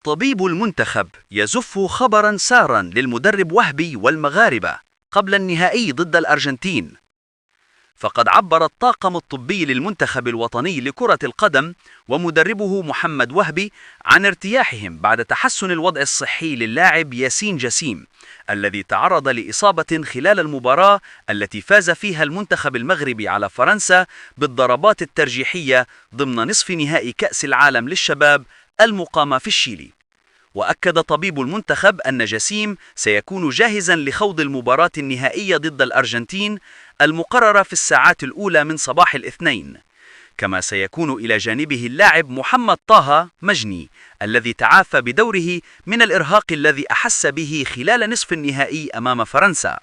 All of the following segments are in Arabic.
الطبيب المنتخب يزف خبرا سارا للمدرب وهبي والمغاربة قبل النهائي ضد الأرجنتين. فقد عبر الطاقم الطبي للمنتخب الوطني لكرة القدم ومدربه محمد وهبي عن ارتياحهم بعد تحسن الوضع الصحي للاعب ياسين جسيم الذي تعرض لإصابة خلال المباراة التي فاز فيها المنتخب المغربي على فرنسا بالضربات الترجيحية ضمن نصف نهائي كأس العالم للشباب المقامة في الشيلي. وأكد طبيب المنتخب أن جسيم سيكون جاهزا لخوض المباراة النهائية ضد الأرجنتين المقررة في الساعات الأولى من صباح الاثنين، كما سيكون إلى جانبه اللاعب محمد طه مجني الذي تعافى بدوره من الإرهاق الذي أحس به خلال نصف النهائي أمام فرنسا.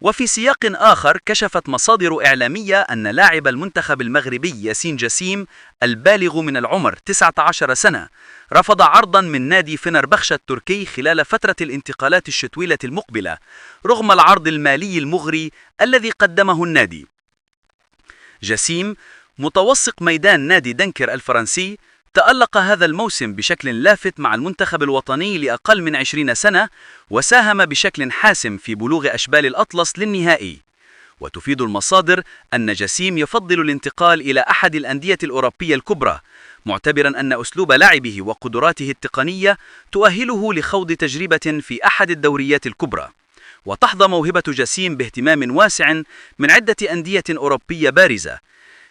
وفي سياق آخر، كشفت مصادر إعلامية أن لاعب المنتخب المغربي ياسين جسيم البالغ من العمر 19 سنة رفض عرضا من نادي فنربخشة التركي خلال فترة الانتقالات الشتوية المقبلة رغم العرض المالي المغري الذي قدمه النادي. جسيم متوسط ميدان نادي دنكر الفرنسي تألق هذا الموسم بشكل لافت مع المنتخب الوطني لأقل من 20 سنة وساهم بشكل حاسم في بلوغ أشبال الأطلس للنهائي. وتفيد المصادر أن جسيم يفضل الانتقال إلى أحد الأندية الأوروبية الكبرى، معتبرا أن أسلوب لعبه وقدراته التقنية تؤهله لخوض تجربة في أحد الدوريات الكبرى. وتحظى موهبة جسيم باهتمام واسع من عدة أندية أوروبية بارزة،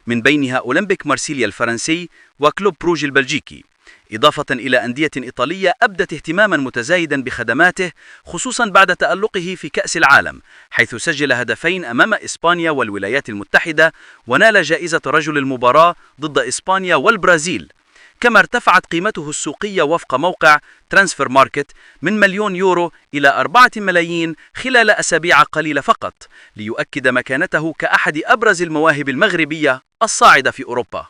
من بينها أولمبيك مارسيليا الفرنسي وكلوب بروج البلجيكي، إضافة إلى أندية إيطالية أبدت اهتماما متزايدا بخدماته خصوصا بعد تألقه في كأس العالم، حيث سجل هدفين أمام إسبانيا والولايات المتحدة ونال جائزة رجل المباراة ضد إسبانيا والبرازيل. كما ارتفعت قيمته السوقية وفق موقع ترانسفير ماركت من 1,000,000 يورو إلى 4 ملايين خلال أسابيع قليلة فقط، ليؤكد مكانته كأحد أبرز المواهب المغربية الصاعدة في أوروبا.